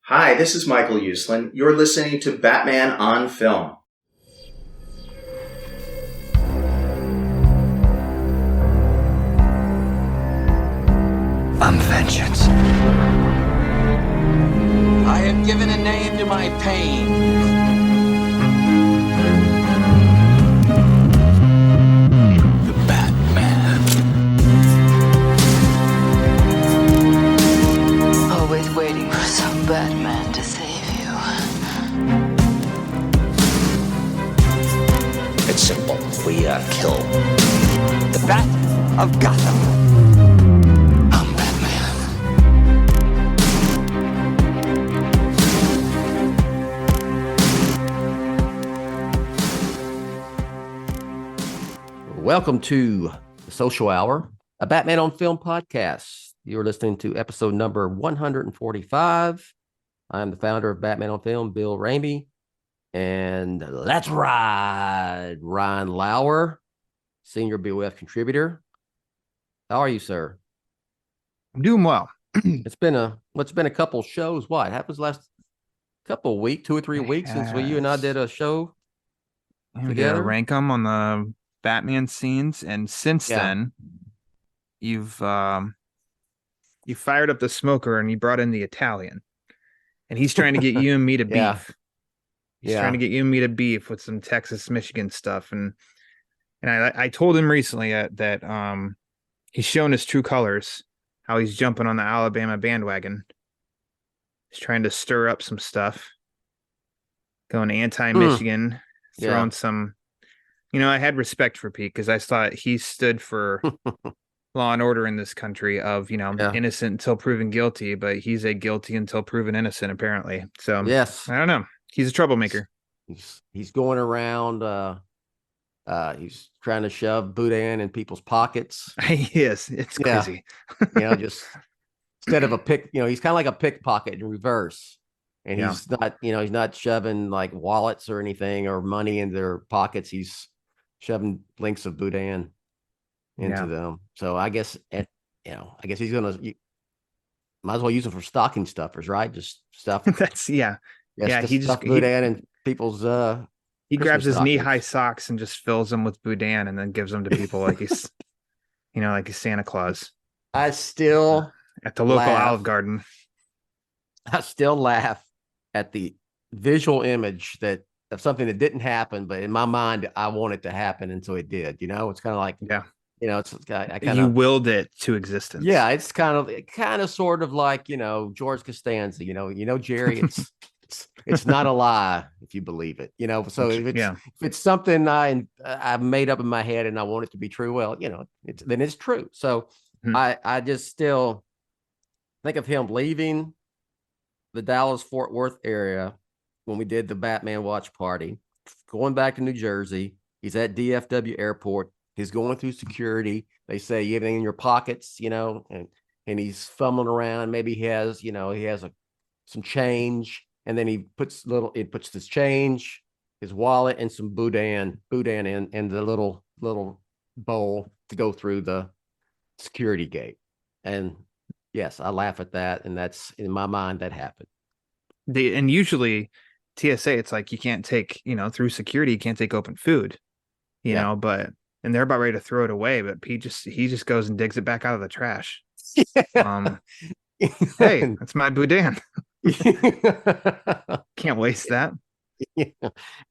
Hi, this is Michael Uslan. You're listening to Batman on Film. I'm vengeance. I have given a name to my pain. The Batman. Always waiting for some Batman to save you. It's simple. We kill the Bat of Gotham. I'm Batman. Welcome to the Social Hour, a Batman on Film podcast. You're listening to episode number 145. I'm the founder of Batman on Film, Bill Ramey. And let's ride, Ryan Lauer, senior BOF contributor. How are you, sir? I'm doing well. It's been a couple shows. What happened last couple of weeks, 2 or 3 weeks since you and I did a show We did together? a rank 'em on the Batman scenes, and since then, you fired up the smoker and you brought in the Italian, and he's trying to get you and me to beef. Yeah. He's trying to get you and me to beef with some Texas, Michigan stuff, and I told him recently that he's shown his true colors, how he's jumping on the Alabama bandwagon. He's trying to stir up some stuff, going anti-Michigan, throwing some. I had respect for Pete because I thought he stood for law and order in this country of, innocent until proven guilty, but he's a guilty until proven innocent, apparently. So, Yes. I don't know. He's a troublemaker. He's going around. He's trying to shove Boudin in people's pockets. He is. It's crazy. Just instead of he's kind of like a pickpocket in reverse. And he's not, he's not shoving like wallets or anything or money in their pockets. He's shoving links of Boudin into them. So I guess, he's might as well use them for stocking stuffers, right? Just stuff. That's he just Boudin and people's he Christmas grabs his stockings. knee-high socks and just fills them with Boudin and then gives them to people like he's like he's Santa Claus I still at the local laugh. Olive Garden. I still laugh at the visual image of something that didn't happen, but in my mind, I want it to happen, and so it did. It's kind of like, I kind You of willed it to existence. Yeah, it's kind of sort of like George Costanza. Jerry, it's not a lie if you believe it. So if it's something I've made up in my head and I want it to be true, well, then it's true. So I just still think of him leaving the Dallas-Fort Worth area when we did the Batman watch party, going back to New Jersey. He's at DFW airport. He's going through security. They say, you have anything in your pockets, and he's fumbling around. Maybe he has some change. And then he puts this change, his wallet, and some Boudin in the little bowl to go through the security gate. And yes, I laugh at that, and that's in my mind that happened. And usually TSA, it's like you can't take, through security, you can't take open food, but and they're about ready to throw it away, but he just goes and digs it back out of the trash. Hey, that's my Boudin. Can't waste that.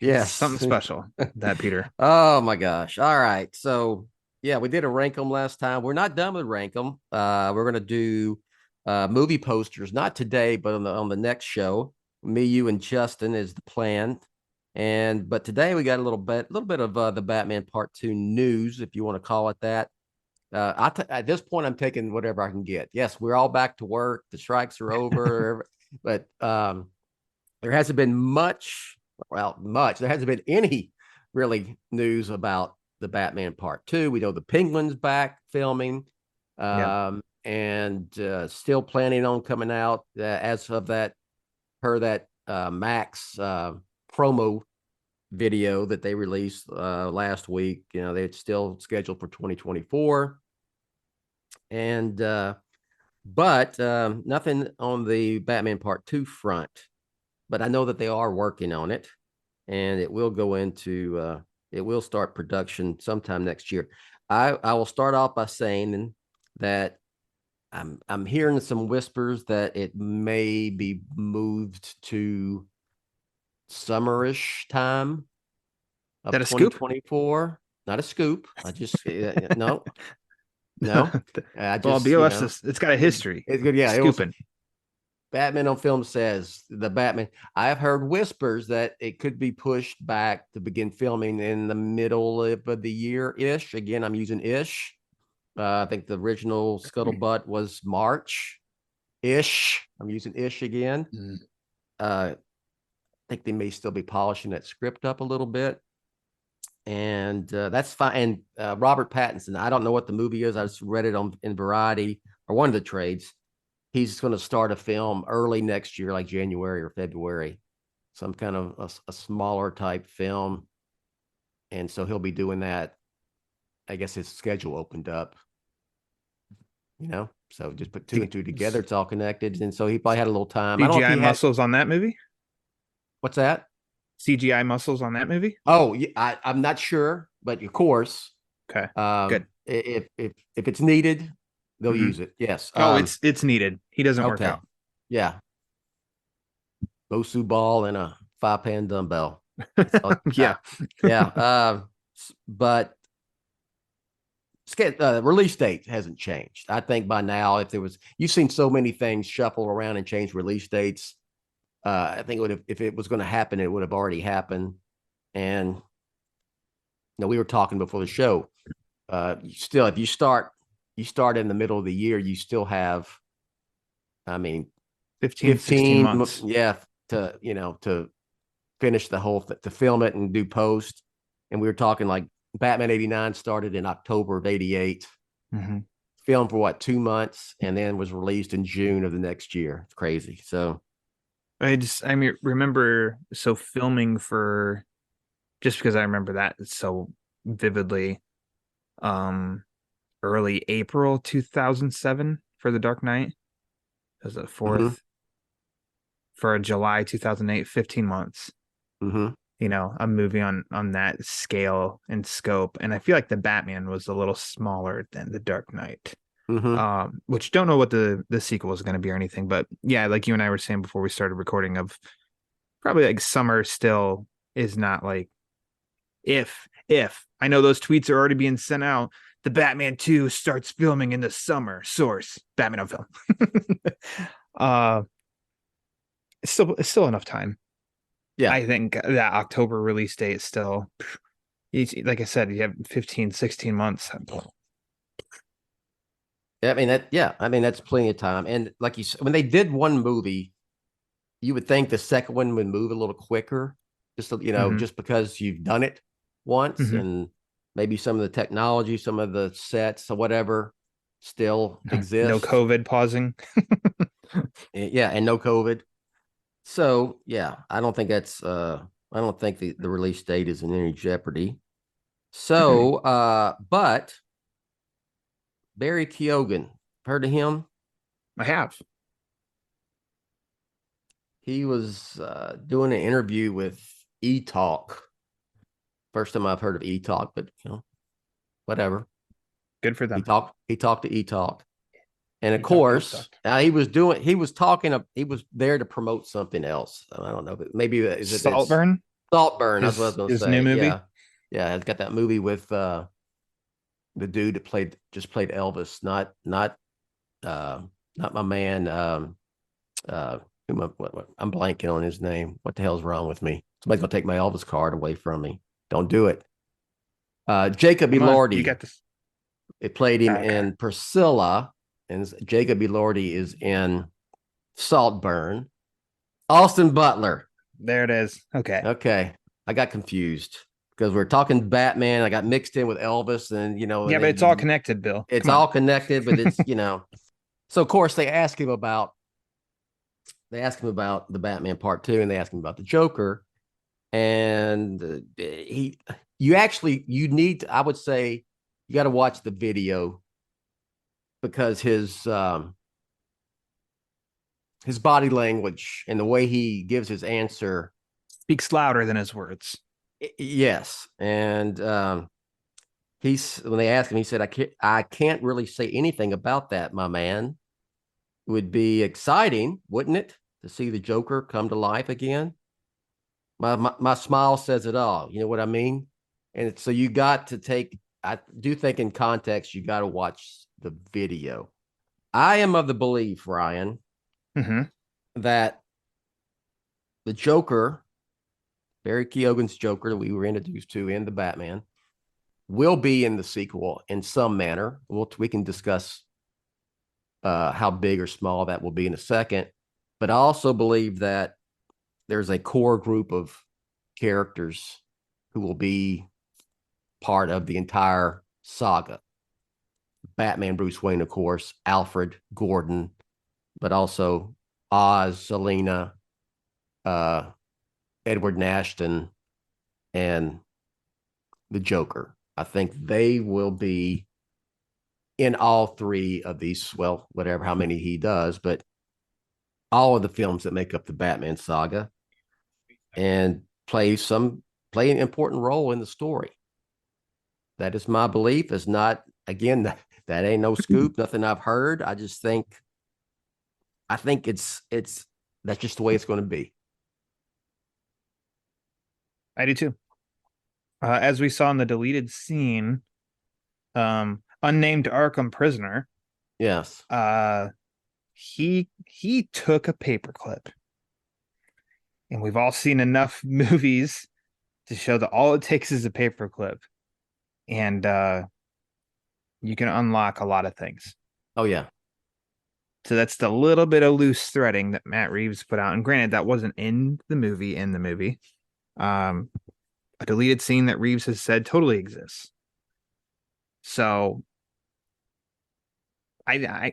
Yeah. Something special, that Peter. Oh my gosh. All right. So we did a rank 'em last time. We're not done with rank 'em. We're gonna do movie posters, not today, but on the next show. Me, you, and Justin is the plan. But today we got a little bit of the Batman Part 2 news, if you want to call it that. At this point, I'm taking whatever I can get. Yes, we're all back to work. The strikes are over, but there hasn't been much. There hasn't been any really news about the Batman Part 2. We know the Penguin's back filming, and still planning on coming out as of that Max promo video that they released last week. They're still scheduled for 2024. And But nothing on the Batman Part 2 front. But I know that they are working on it, and it will go into it will start production sometime next year. I will start off by saying that I'm hearing some whispers that it may be moved to summerish time of That a scoop? 2024. Not a scoop. I just no. I just, well, BOF it's got a history. It's good. Yeah, scooping. Batman on Film says the Batman. I have heard whispers that it could be pushed back to begin filming in the middle of the year ish. Again, I'm using ish. I think the original scuttlebutt was March ish. I'm using ish again. I think they may still be polishing that script up a little bit. And that's fine. And Robert Pattinson, I don't know what the movie is. I just read it in Variety or one of the trades. He's going to start a film early next year, like January or February, some kind of a smaller type film. And so he'll be doing that. I guess his schedule opened up, so just put two and two together. It's all connected. And so he probably had a little time. CGI muscles on that movie? What's that? CGI muscles on that movie? Oh, yeah, I'm not sure, but of course. Okay, good. If it's needed, they'll use it. Yes. Oh, it's needed. He doesn't work out. Yeah. Bosu ball and a 5-pound dumbbell. Yeah. But release date hasn't changed. I think by now, you've seen so many things shuffle around and change release dates. I think if it was going to happen, it would have already happened. And we were talking before the show. Still, if you start in the middle of the year, you still have, 15 months. Yeah, to finish the whole to film it and do post. And we were talking like Batman 89 started in October of 88. Filmed for 2 months, and then was released in June of the next year. It's crazy. So remember filming for, just because I remember that so vividly, early April 2007 for The Dark Knight. It was the 4th. For July 2008, 15 months. A movie on that scale and scope. And I feel like the Batman was a little smaller than The Dark Knight. Which don't know what the sequel is going to be or anything, but yeah, like you and I were saying before we started recording, of probably like summer still is not like, if I know those tweets are already being sent out, the Batman 2 starts filming in the summer. Source, Batman on Film. It's still enough time. Yeah, I think that October release date is still, like I said, you have 15, 16 months. That's plenty of time. And like you said, when they did one movie, you would think the second one would move a little quicker, just just because you've done it once, and maybe some of the technology, some of the sets or whatever still exists. No COVID pausing. And no COVID. So yeah, I don't think that's I don't think the release date is in any jeopardy. So but Barry Keoghan, heard of him? I have. He was doing an interview with E-Talk. First time I've heard of E-Talk, but whatever. Good for them. He talked to E-Talk. And of course, he was there to promote something else. I don't know, but maybe is it Saltburn? Saltburn, that's what I was going to say. His new movie? Yeah, it's got that movie with the dude that played Elvis, not my man. I'm blanking on his name. What the hell's wrong with me? Somebody's gonna take my Elvis card away from me. Don't do it. Jacob Elordi. You got this. It played him in Priscilla, and Jacob Elordi is in Saltburn. Austin Butler. There it is. Okay. I got confused because we're talking Batman. I got mixed in with Elvis, and Yeah, but it's all connected, Bill. It's all connected, but it's So of course they ask him about the Batman Part 2, and they ask him about the Joker, and I would say you got to watch the video, because his his body language and the way he gives his answer speaks louder than his words. Yes, and when they asked him, he said, I can't really say anything about that, my man. It would be exciting, wouldn't it, to see the Joker come to life again? My smile says it all. You know what I mean? And so you got to take, I do think in context, you got to watch the video. I am of the belief, Ryan, that the Joker, Barry Keoghan's Joker that we were introduced to in the Batman, will be in the sequel in some manner. We can discuss how big or small that will be in a second. But I also believe that there's a core group of characters who will be part of the entire saga. Batman, Bruce Wayne, of course, Alfred, Gordon, but also Oz, Selina, Edward Nashton, and the Joker. I think they will be in all three of these, well, whatever, how many he does, but all of the films that make up the Batman saga, and play an important role in the story. That is my belief. Is not, again, that ain't no scoop, nothing I've heard. I think it's that's just the way it's going to be. I do too. As we saw in the deleted scene, unnamed Arkham prisoner. Yes. He took a paperclip, and we've all seen enough movies to show that all it takes is a paperclip, and you can unlock a lot of things. Oh yeah. So that's the little bit of loose threading that Matt Reeves put out, and granted, that wasn't in the movie. A deleted scene that Reeves has said totally exists. So I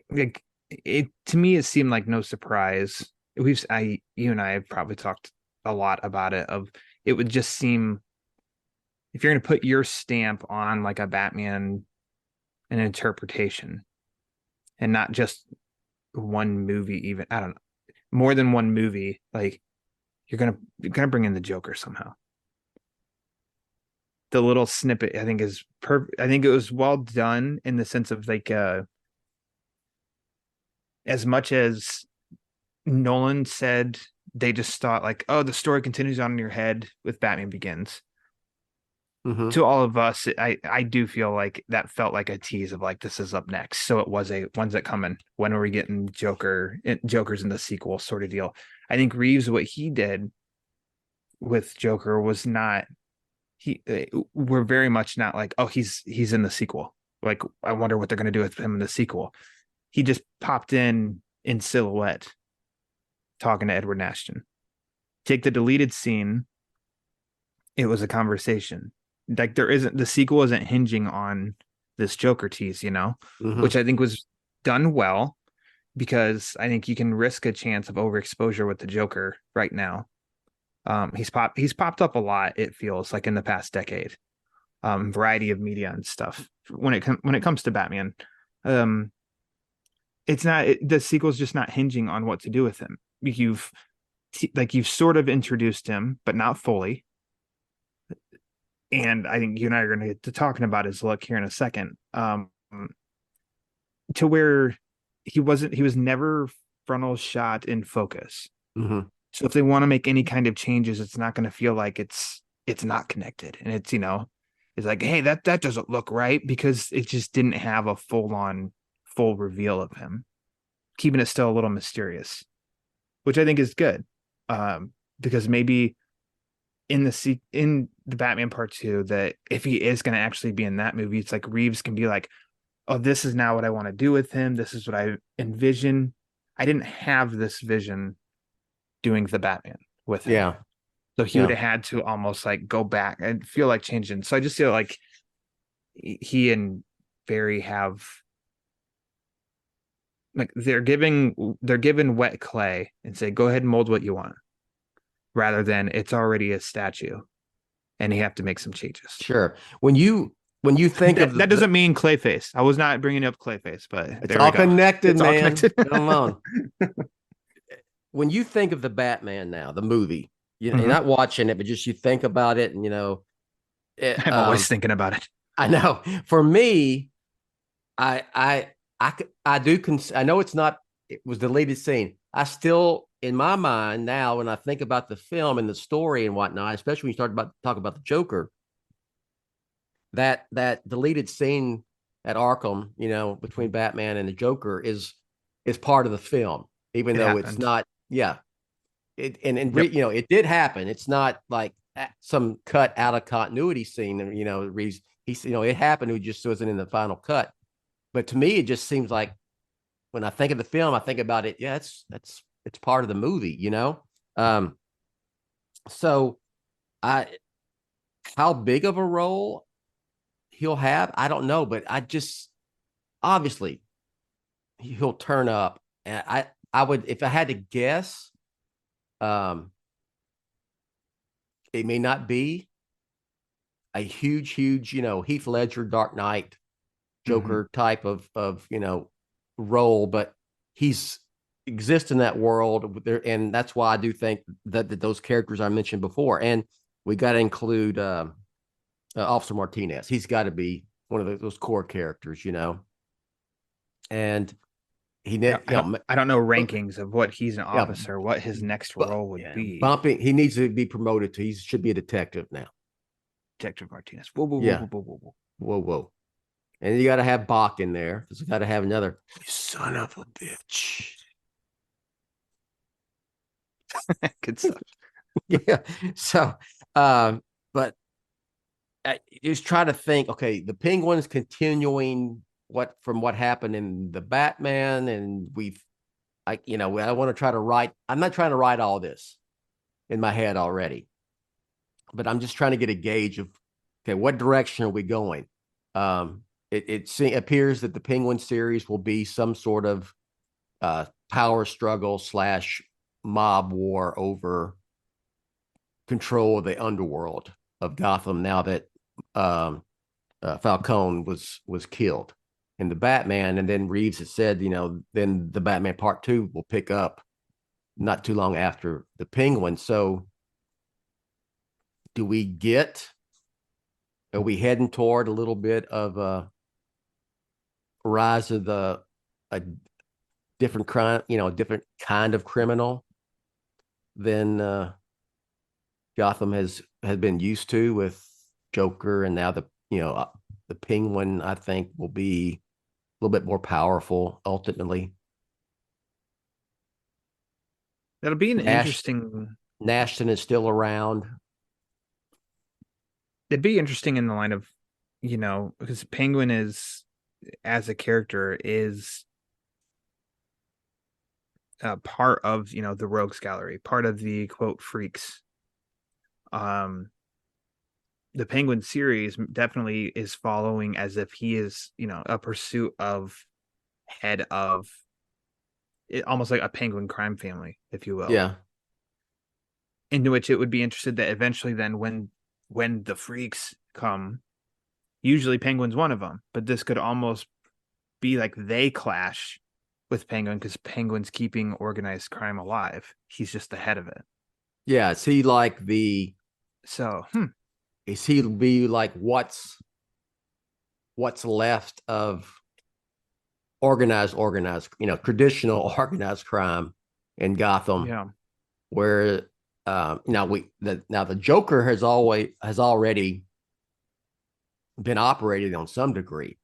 to me, it seemed like no surprise. You and I have probably talked a lot about it. It would just seem, if you're going to put your stamp on like a Batman, an interpretation, and not just one movie, even, I don't know, more than one movie, like you're gonna bring in the Joker somehow. The little snippet, I think, is I think it was well done in the sense of like, as much as Nolan said, they just thought like, oh, the story continues on in your head with Batman Begins. To all of us, I do feel like that felt like a tease of like, this is up next. So it was when's it coming? When are we getting Joker's in the sequel sort of deal? I think Reeves, what he did with Joker was not, we're very much not like, oh, he's in the sequel. Like, I wonder what they're going to do with him in the sequel. He just popped in silhouette talking to Edward Nashton. Take the deleted scene. It was a conversation. Like, the sequel isn't hinging on this Joker tease, which I think was done well, because I think you can risk a chance of overexposure with the Joker right now. He's popped up a lot, it feels like, in the past decade, variety of media and stuff. When it comes to Batman, it's not, the sequel's just not hinging on what to do with him. You've sort of introduced him, but not fully. And I think you and I are going to get to talking about his look here in a second. To where he was never frontal shot in focus. So if they want to make any kind of changes, it's not going to feel like it's not connected. And it's, it's like, hey, that doesn't look right, because it just didn't have a full reveal of him, keeping it still a little mysterious, which I think is good. Because maybe in the Batman Part 2, that if he is going to actually be in that movie, it's like Reeves can be like, oh, this is now what I want to do with him. This is what I envision. I didn't have this vision doing the Batman with him. Yeah. So he would have had to almost like go back and feel like changing. So I just feel like he and Barry have, like, they're given wet clay and say, go ahead and mold what you want, rather than it's already a statue and you have to make some changes. Sure. When you think that, of that doesn't mean Clayface. I was not bringing up Clayface, but it's all connected, man. Come on. when you think of the Batman now, the movie, you're Mhm. not watching it, but just you think about it, and I'm always thinking about it. I know. For me, I do. I know it's not. It was deleted scene. I still, in my mind now, when I think about the film and the story and whatnot, especially when you start about talk about the Joker, that deleted scene at Arkham, between Batman and the Joker is part of the film, even It though happened. it's not. Yeah, Yep. it did happen. It's not like some cut out of continuity scene. And it happened. It just wasn't in the final cut. But to me, it just seems like when I think of the film, I think about it. Yeah, it's part of the movie. So I how big of a role he'll have, I don't know, but I just obviously he'll turn up, and I would, if I had to guess, it may not be a huge Heath Ledger Dark Knight Joker type of role, but he's exists in that world there, and that's why I do think that those characters I mentioned before, and we got to include Officer Martinez. He's got to be one of those core characters, and he I don't know rankings of what he's an officer, what his next role would be. He needs to be promoted to. He should be a detective now. Detective Martinez. Whoa. And you got to have Bach in there because you got to have another son of a bitch. Good stuff. Yeah. So, but I just try to think. Okay, the Penguin's continuing what happened in the Batman, and I want to try to write. I'm not trying to write all this in my head already, but I'm just trying to get a gauge of, okay, what direction are we going? It appears that the Penguin series will be some sort of power struggle / mob war over control of the underworld of Gotham now that Falcone was killed. And the Batman, and then Reeves has said, then the Batman Part 2 will pick up not too long after the Penguin. So are we heading toward a little bit of a rise of a different crime, a different kind of criminal than Gotham has been used to with Joker, and now the Penguin, I think, will be a little bit more powerful ultimately. That'll be an interesting. Nashton is still around. It'd be interesting in the line of, because Penguin is, as a character, is part of the Rogues Gallery, part of the quote freaks. The Penguin series definitely is following as if he is a pursuit of head of it, almost like a Penguin crime family, if you will. Yeah. Into which it would be interested that eventually then when the freaks come, usually Penguin's one of them, but this could almost be like they clash with Penguin because Penguin's keeping organized crime alive. He's just the head of it. Yeah. Is he like is he be like what's left of organized, traditional organized crime in Gotham? Yeah. Where now the Joker has already been operated on some degree.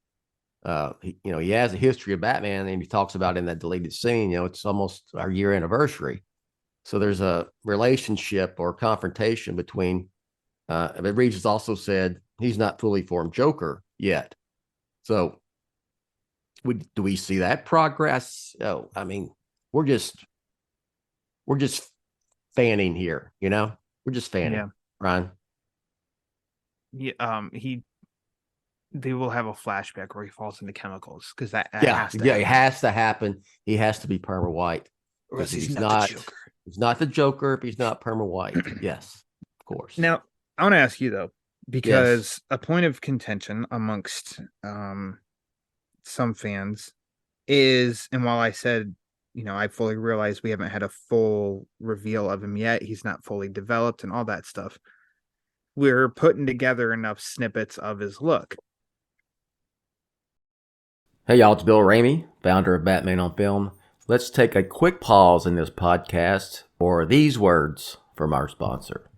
He has a history of Batman, and he talks about in that deleted scene. It's almost our year anniversary, so there's a relationship or confrontation between. But Reeves has also said he's not fully formed Joker yet. So, do we see that progress? Oh, I mean, we're just fanning here, We're just fanning, yeah. Ryan. Yeah, they will have a flashback where he falls into chemicals because that it has to happen. He has to be perma white. Or else he's not the Joker. He's not the Joker if he's not perma white. Yes, of course. Now, I want to ask you though, because a point of contention amongst some fans is, and while I said I fully realize we haven't had a full reveal of him yet. He's not fully developed and all that stuff. We're putting together enough snippets of his look. Hey y'all, it's Bill Ramey, founder of Batman on Film. Let's take a quick pause in this podcast for these words from our sponsor.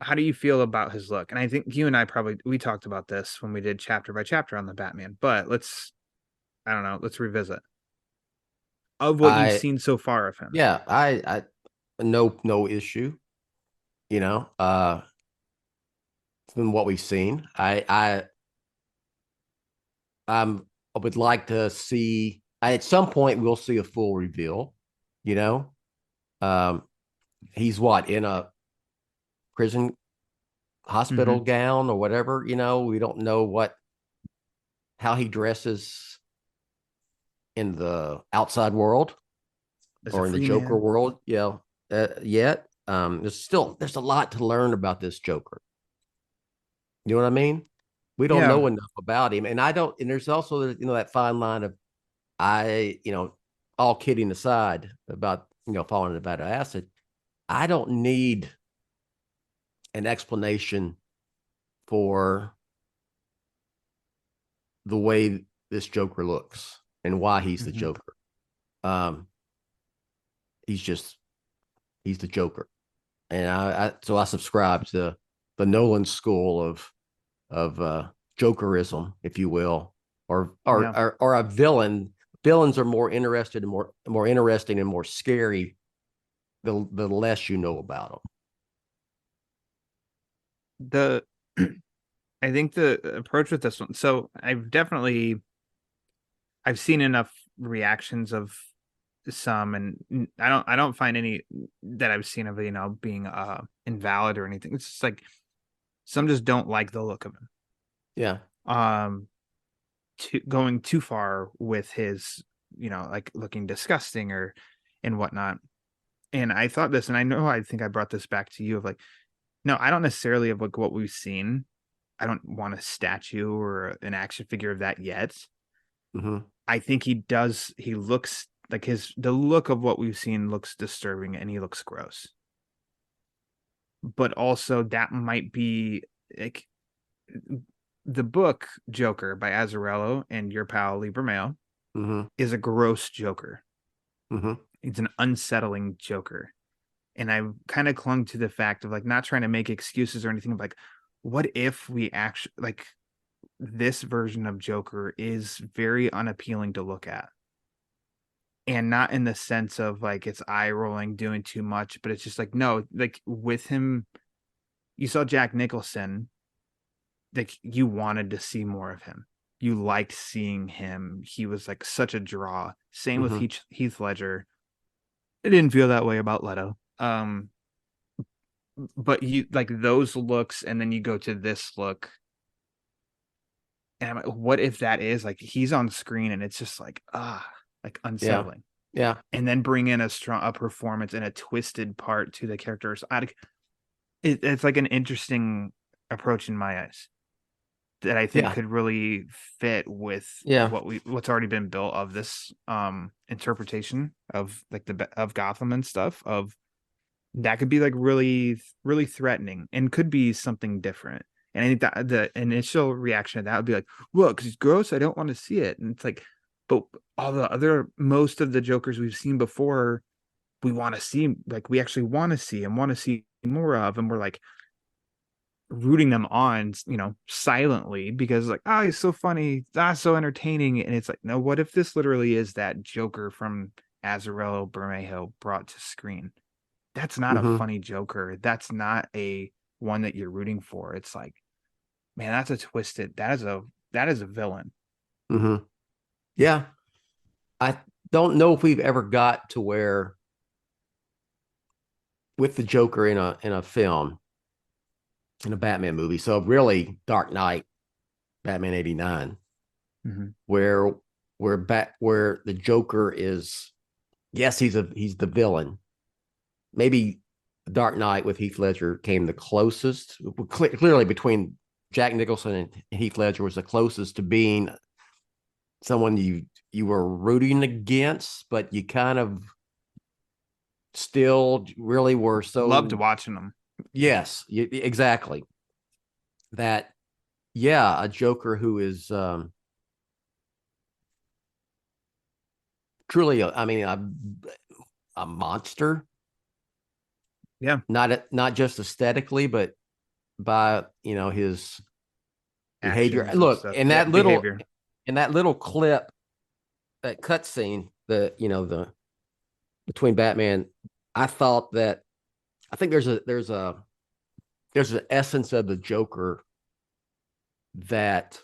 How do you feel about his look? And I think you and I we talked about this when we did chapter by chapter on the Batman, but let's revisit of what you've seen so far of him. Yeah, I no issue. From what we've seen, I would like to see. At some point, we'll see a full reveal. He's in a prison hospital gown or whatever. We don't know how he dresses in the outside world or in the Joker world. Yet. There's a lot to learn about this Joker. You know what I mean? We don't know enough about him. And there's also, that fine line of, all kidding aside about, falling in a vat of acid, I don't need an explanation for the way this Joker looks and why he's the Joker. He's the Joker. And so I subscribe to the Nolan school of Jokerism, if you will, or a villain. Villains are more interested and more interesting and more scary the less you know about them. I think the approach with this one. So I've seen enough reactions of some, and I don't find any that I've seen of being invalid or anything. It's just like some just don't like the look of him. Yeah. Going too far with his, like looking disgusting and whatnot. And I thought this, and I think I brought this back to you of like, no, I don't necessarily have like what we've seen. I don't want a statue or an action figure of that yet. I think he looks like the look of what we've seen looks disturbing and he looks gross. But also that might be like the book Joker by Azzarello and your pal Lee Bermejo is a gross Joker. It's an unsettling Joker. And I kind of clung to the fact of like not trying to make excuses or anything of like, what if we actually like this version of Joker is very unappealing to look at. And not in the sense of like it's eye rolling, doing too much, but it's just like, no, like with him, you saw Jack Nicholson, like you wanted to see more of him. You liked seeing him. He was like such a draw. Same with Heath Ledger. I didn't feel that way about Leto. But you like those looks, and then you go to this look. And I'm like, what if that is like he's on screen and it's just like like unsettling. Yeah. And then bring in a performance and a twisted part to the characters. It's like an interesting approach in my eyes that I think could really fit with what's already been built of this interpretation of like of Gotham and stuff. Of that could be like really, really threatening and could be something different. And I think that the initial reaction to that would be like, well, because it's gross, I don't want to see it. And it's like, but most of the Jokers we've seen before, we want to see, like we actually want to see and want to see more of, and we're like rooting them on, silently because like, he's so funny, so entertaining. And it's like, no, what if this literally is that Joker from Azzarello Bermejo brought to screen? That's not a funny Joker. That's not a one that you're rooting for. It's like, man, that's a twisted. That is a villain. Yeah, I don't know if we've ever got to where with the Joker in a film, in a Batman movie. So really, Dark Knight, Batman '89, where the Joker is, yes, he's the villain. Maybe Dark Knight with Heath Ledger came the closest, clearly between Jack Nicholson and Heath Ledger was the closest to being someone you were rooting against, but you kind of still really were so loved watching them. Yes, exactly. That, yeah, a Joker who is truly, a monster. Yeah, not just aesthetically, but by his behavior. Actions Look, stuff. in Yeah, that little behavior. in that little clip, that cutscene, the between Batman, I thought that I think there's an essence of the Joker that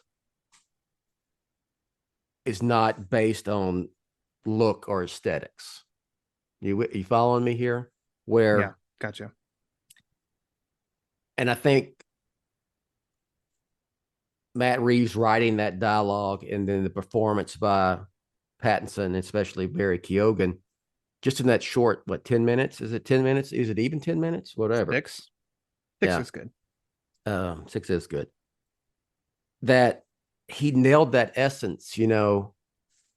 is not based on look or aesthetics. You following me here? Where, Yeah, gotcha. and I think Matt Reeves writing that dialogue and then the performance by Pattinson, especially Barry Keoghan, just in that short, 10 minutes? Is it 10 minutes? Is it even 10 minutes? Whatever. Six Yeah. is good. 6 is good. That he nailed that essence,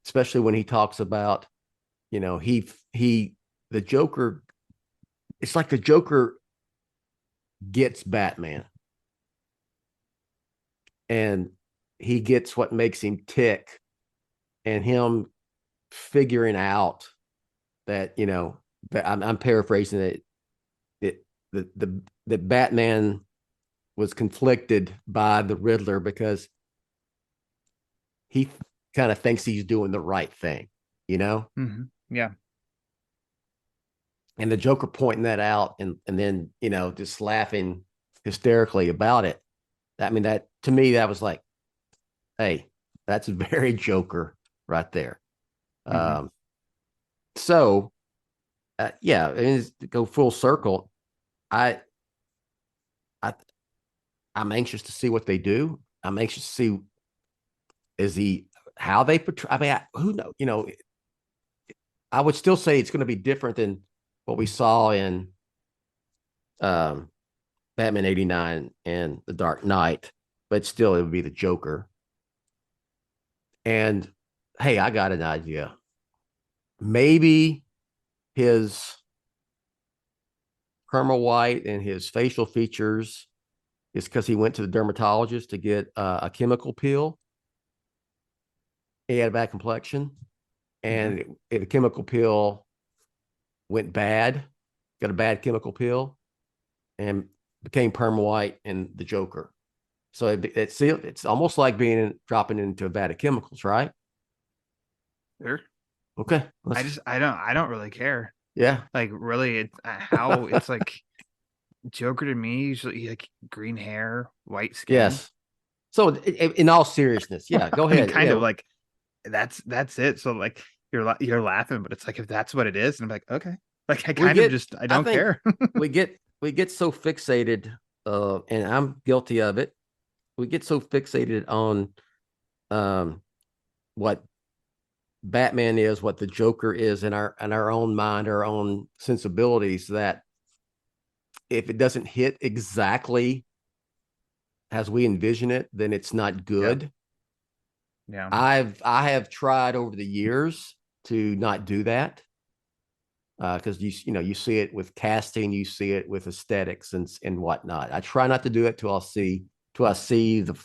especially when he talks about, the Joker. It's like the Joker gets Batman, and he gets what makes him tick, and him figuring out that, that I'm paraphrasing it, that Batman was conflicted by the Riddler because he kind of thinks he's doing the right thing, Mm-hmm. Yeah. And the Joker pointing that out and then, just laughing hysterically about it. That to me, that was like, hey, that's very Joker right there. Mm-hmm. So, yeah, to go full circle, I'm anxious to see what they do. I'm anxious to see how they portray. Who knows? I would still say it's going to be different than what we saw in Batman '89 and The Dark Knight, but still it would be the Joker. And hey, I got an idea. Maybe his Perma White and his facial features is because he went to the dermatologist to get a chemical peel. He had a bad complexion, and the chemical peel went bad, got a bad chemical peel, and became Perma White and the Joker. So it's almost like dropping into a vat of chemicals, right? Sure. Okay. I don't really care. Yeah. Like, really, it's like Joker to me, usually like green hair, white skin. Yes. So in all seriousness, yeah, go ahead. Kind of like that's it. So like you're laughing, but it's like, if that's what it is, and I'm like, okay. Like, I don't care. we get so fixated, and I'm guilty of it. We get so fixated on what Batman is, what the Joker is in our own mind, our own sensibilities, that if it doesn't hit exactly as we envision it, then it's not good. Yeah. I have tried over the years to not do that. Because you see it with casting, you see it with aesthetics and whatnot. I try not to do it till I see the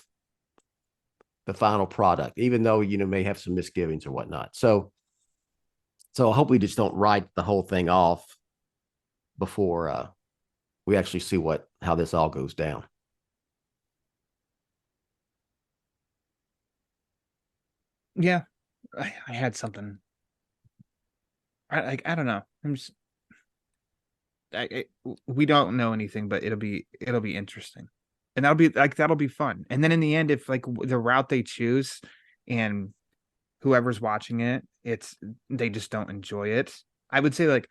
final product, even though may have some misgivings or whatnot. So I hope we just don't write the whole thing off before we actually see how this all goes down. Yeah, I had something. I don't know. We don't know anything, but it'll be interesting, and that'll be fun. And then in the end, if like the route they choose, and whoever's watching it, they just don't enjoy it, I would say like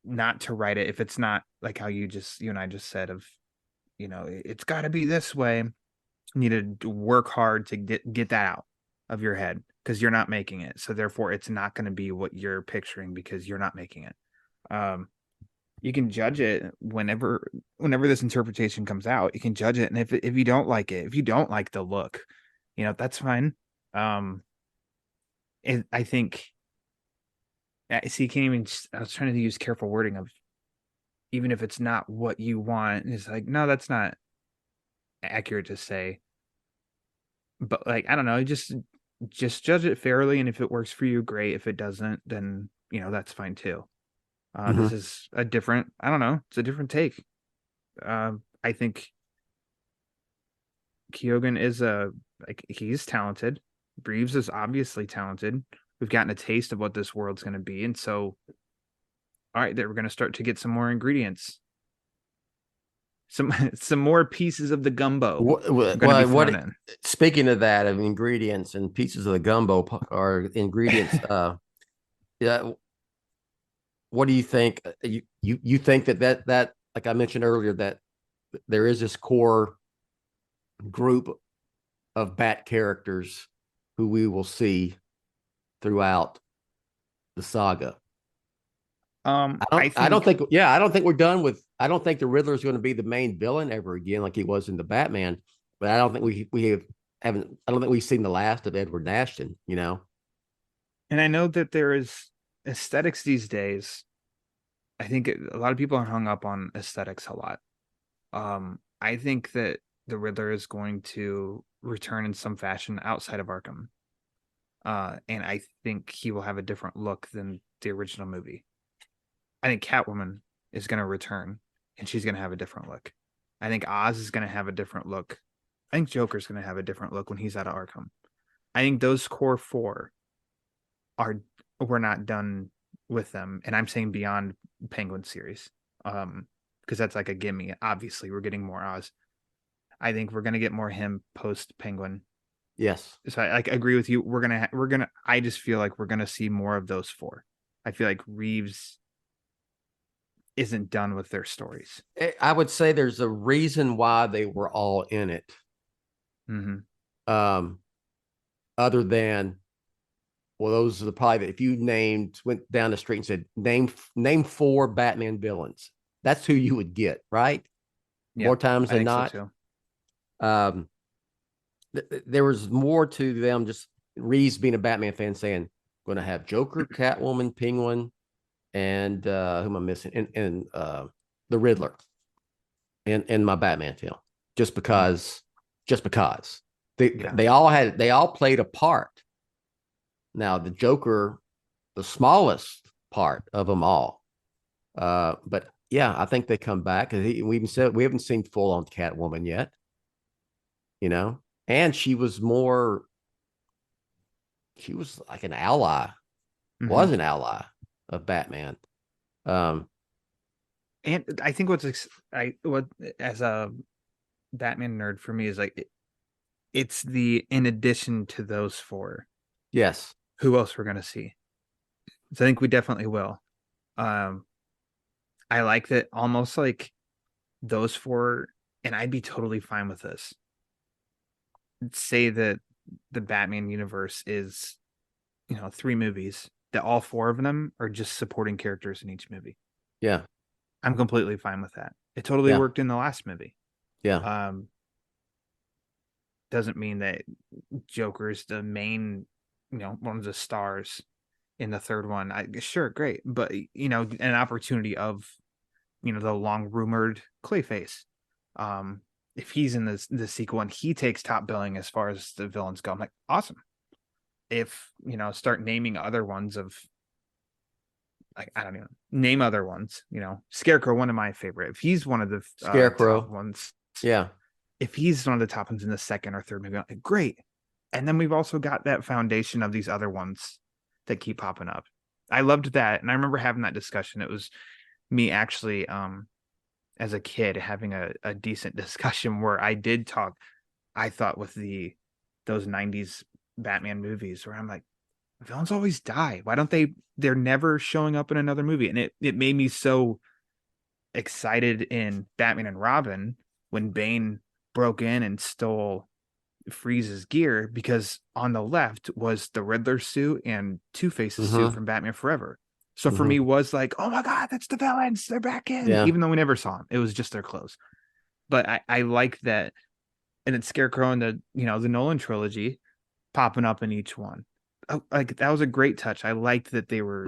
not to write it if it's not like how you and I just said of, it's got to be this way. You need to work hard to get that out of your head, because you're not making it. So therefore it's not going to be what you're picturing because you're not making it. you can judge it whenever this interpretation comes out. You can judge it, and if you don't like it, if you don't like the look, that's fine. I think, see, you can't even. I was trying to use careful wording of, even if it's not what you want, it's like, no, that's not accurate to say. But like, I don't know, just judge it fairly, and if it works for you, great. If it doesn't, then that's fine too. This is a different, I don't know, it's a different take. I think Keoghan is he's talented. Reeves is obviously talented. We've gotten a taste of what this world's going to be, and so, all right, we're going to start to get some more ingredients, some more pieces of the gumbo. Speaking of that, of ingredients and pieces of the gumbo or ingredients, yeah. What do you think? You think that like I mentioned earlier, that there is this core group of Bat characters who we will see throughout the saga. I don't think we're done with. I don't think the Riddler is going to be the main villain ever again, like he was in the Batman. But I don't think haven't. I don't think we've seen the last of Edward Ashton. And I know that there is aesthetics these days. I think a lot of people are hung up on aesthetics a lot. I think that the Riddler is going to return in some fashion outside of Arkham. And I think he will have a different look than the original movie. I think Catwoman is going to return, and she's going to have a different look. I think Oz is going to have a different look. I think Joker's going to have a different look when he's out of Arkham. I think those core four we're not done with them, and I'm saying beyond Penguin series, because that's like a gimme. Obviously, we're getting more Oz. I think we're going to get more him post Penguin. Yes. So I agree with you. We're gonna. I just feel like we're gonna see more of those four. I feel like Reeves isn't done with their stories. I would say there's a reason why they were all in it. Other than, well, those are probably, if you went down the street and said, name 4 Batman villains, that's who you would get, right? Yeah, more times than not. So there was more to them, just Reeves being a Batman fan saying, going to have Joker, Catwoman, Penguin, and who am I missing? And the Riddler in my Batman film. Just because they all played a part. Now the Joker, the smallest part of them all. But yeah, I think they come back. We even said we haven't seen full on Catwoman yet. And she was like an ally, was an ally of Batman. And I think what as a Batman nerd for me is like, it's the, in addition to those 4. Yes. Who else we're going to see? So I think we definitely will. I like that, almost like those 4, and I'd be totally fine with this. Say that the Batman universe is, 3 movies, that all 4 of them are just supporting characters in each movie. Yeah. I'm completely fine with that. It totally worked in the last movie. Yeah. Doesn't mean that Joker's the main, one of the stars in the third one. Sure, great. But, an opportunity of, the long rumored Clayface. If he's in the sequel and he takes top billing as far as the villains go, I'm like, awesome. If, start naming other ones of, like, I don't know, name other ones, Scarecrow, one of my favorite. If he's one of the Scarecrow top ones. Yeah. If he's one of the top ones in the second or third movie, I'm like, great. And then we've also got that foundation of these other ones that keep popping up. I loved that. And I remember having that discussion. It was me actually, as a kid, having a decent discussion where I did talk, I thought, with those 90s Batman movies, where I'm like, villains always die. Why don't they're never showing up in another movie? And it made me so excited in Batman and Robin when Bane broke in and stole Freeze's gear, because on the left was the Riddler suit and Two-Face's suit from Batman Forever. So for me was like, oh my God, that's the villains. They're back in. Yeah. Even though we never saw them. It was just their clothes. But I like that. And it's Scarecrow in the Nolan trilogy popping up in each one. Like that was a great touch. I liked that they were,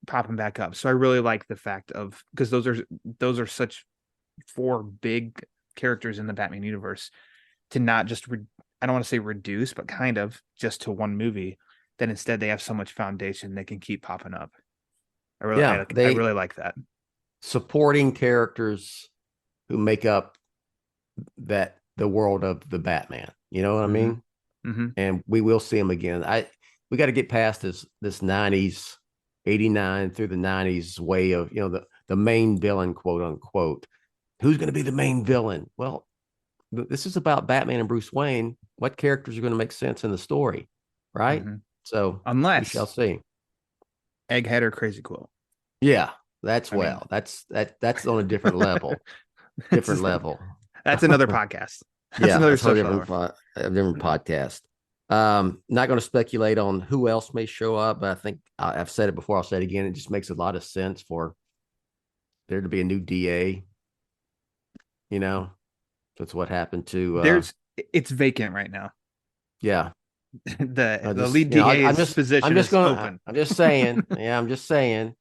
popping back up. So I really like the fact of, because those are such 4 big characters in the Batman universe, to not just I don't want to say reduce, but kind of just to one movie. That instead they have so much foundation they can keep popping up. I really like that. Supporting characters who make up the world of the Batman. You know what I mean? Mm-hmm. And we will see them again. We got to get past this 90s, 89 through the 90s way of, the main villain, quote unquote. Who's going to be the main villain? Well, this is about Batman and Bruce Wayne. What characters are going to make sense in the story, right? Mm-hmm. So unless we shall see. Egghead or Crazy Quill. Yeah, that's on a different level. Different level. That's another podcast. That's another different podcast. Not going to speculate on who else may show up, but I think I've said it before. I'll say it again. It just makes a lot of sense for there to be a new DA. That's what happened to. It's vacant right now. Yeah. The lead DA position is open. I'm just saying. Yeah, I'm just saying.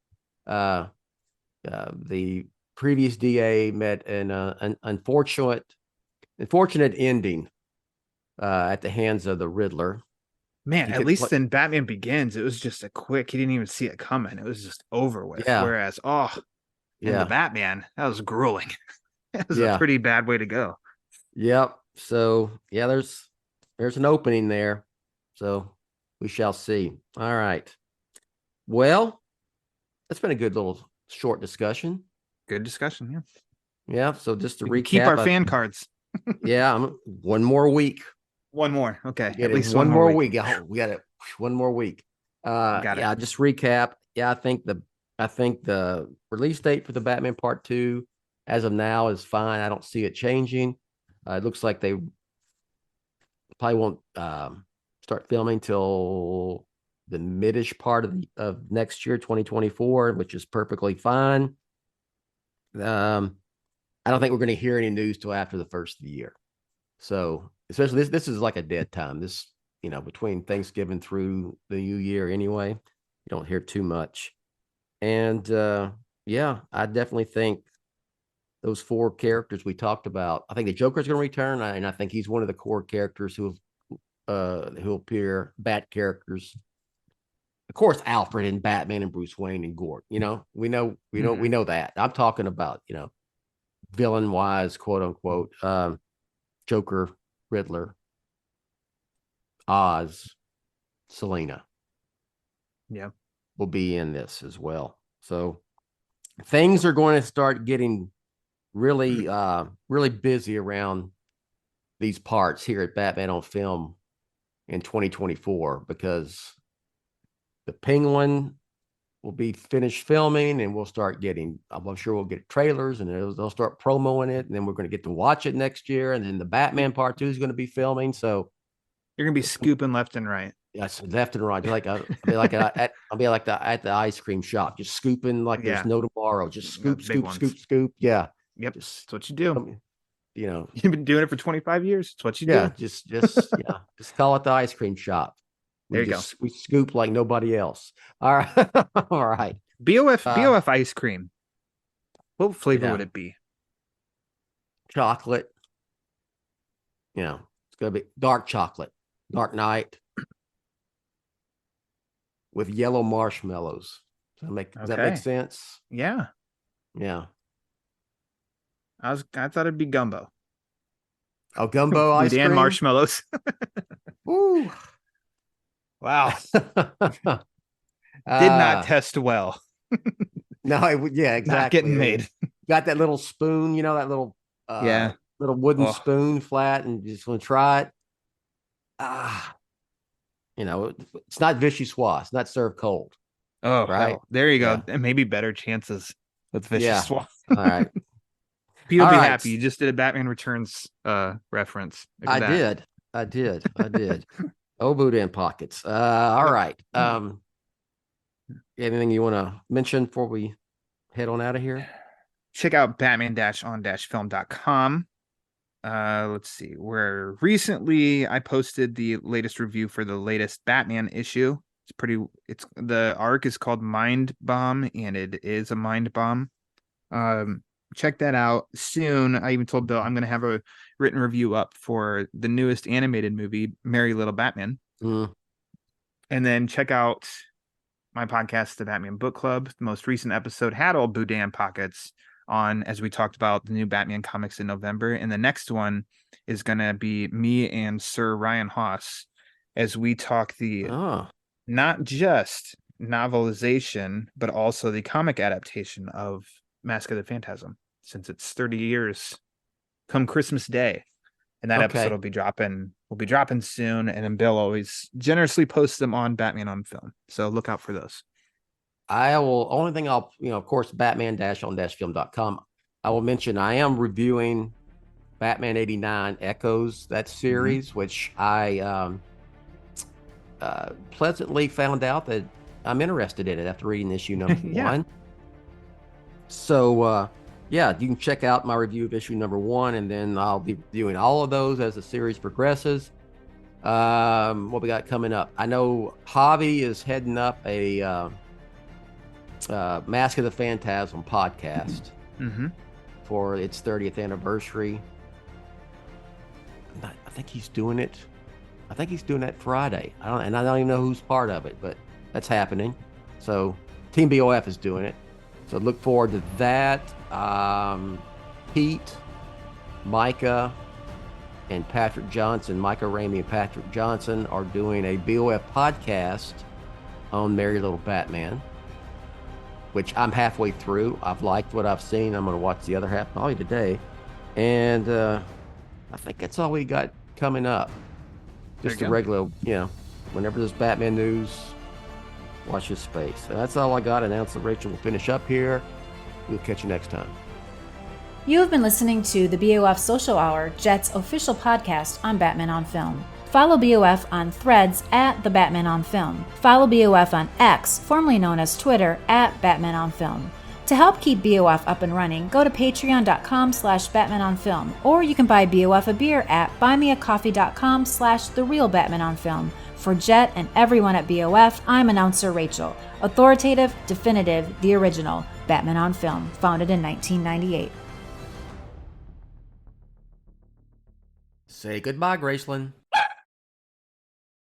The previous DA met an unfortunate ending at the hands of the Riddler. Man, at least in Batman Begins, it was just he didn't even see it coming. It was just over with. Yeah. Whereas, the Batman, that was grueling. That was a pretty bad way to go. Yep. So there's an opening there. So we shall see. All right. Well, that's been a good little short discussion. Good discussion, yeah. Yeah. So just to recap, keep our fan cards. Yeah, one more week. One more, okay. At least one more week. We got it. One more week. Yeah. Just recap. Yeah, I think the release date for the Batman Part 2, as of now, is fine. I don't see it changing. It looks like they probably won't start filming till the midish part of next year, 2024, which is perfectly fine. I don't think we're going to hear any news till after the first of the year. So especially this is like a dead time. This, between Thanksgiving through the new year anyway, you don't hear too much. And I definitely think those 4 characters we talked about, I think the Joker's going to return, and I think he's one of the core characters who appear, Bat characters. Of course, Alfred and Batman and Bruce Wayne and Gort. We know that. I'm talking about, villain wise, quote unquote, Joker, Riddler, Oz, Selena. Yeah. Will be in this as well. So things are going to start getting really, really busy around these parts here at Batman on Film in 2024, because the Penguin will be finished filming, and we'll start getting, I'm sure we'll get trailers, and they'll start promoting it, and then we're going to get to watch it next year. And then the Batman Part 2 is going to be filming. So you're going to be scooping left and right. Yes, left and right. I'll be like at the ice cream shop, just scooping like there's no tomorrow. Just scoop. Yeah. Yep. That's what you do. You've been doing it for 25 years. It's what you do. Just call it the ice cream shop. There you go. We scoop like nobody else. All right. All right. BOF ice cream. What flavor would it be? Chocolate. It's gonna be dark chocolate, Dark Knight, with yellow marshmallows. Does that make sense? Yeah. Yeah. I thought it'd be gumbo. Oh, gumbo ice cream? And marshmallows. Ooh. Wow. Did not test well. No, exactly. Not getting made. Got that little spoon, that little little wooden spoon flat, and you just want to try it. It's not vichyssoise. It's not served cold. Oh, right. Hell. There you go. Yeah. And maybe better chances with vichyssoise. All right. Pete'll be happy. You just did a Batman Returns reference. I did. Oh, Buddha in pockets. All right. Anything you want to mention before we head on out of here? Check out batman-on-film.com. Let's see, where recently I posted the latest review for the latest Batman issue. It's the arc is called Mind Bomb, and it is a mind bomb. Check that out soon. I even told Bill I'm going to have a written review up for the newest animated movie, Merry Little Batman. And then check out my podcast, The Batman Book Club. The most recent episode had all Boudin pockets on, as we talked about the new Batman comics in November. And the next one is going to be me and Sir Ryan Haas as we talk not just novelization, but also the comic adaptation of Mask of the Phantasm, since it's 30 years come Christmas Day. And that episode will be dropping soon. And then Bill always generously posts them on Batman on Film. So look out for those. Of course, batman-on-film.com. I will mention I am reviewing Batman 89 Echoes, that series, which I pleasantly found out that I'm interested in it after reading issue number 1. So, you can check out my review of issue number 1, and then I'll be reviewing all of those as the series progresses. What we got coming up? I know Javi is heading up a Mask of the Phantasm podcast for its 30th anniversary. I think he's doing it. I think he's doing that Friday. I don't even know who's part of it, but that's happening. So Team BOF is doing it. So look forward to that. Pete, Micah, and Patrick Johnson, Micah Ramey and Patrick Johnson are doing a BOF podcast on Merry Little Batman, which I'm halfway through. I've liked what I've seen. I'm going to watch the other half probably today. And I think that's all we got coming up. Just a regular, whenever there's Batman news, watch his space. So that's all I got. And so Rachel will finish up here. We'll catch you next time. You have been listening to the BOF Social Hour, Jett's official podcast on Batman on Film. Follow BOF on Threads at The Batman on Film. Follow BOF on X, formerly known as Twitter, at Batman on Film. To help keep BOF up and running, go to patreon.com/BatmanOnFilm, or you can buy BOF a beer at buymeacoffee.com/TheRealBatmanOnFilm. For Jett and everyone at BOF, I'm announcer Rachel. Authoritative, definitive, the original, Batman on Film, founded in 1998. Say goodbye, Graceland.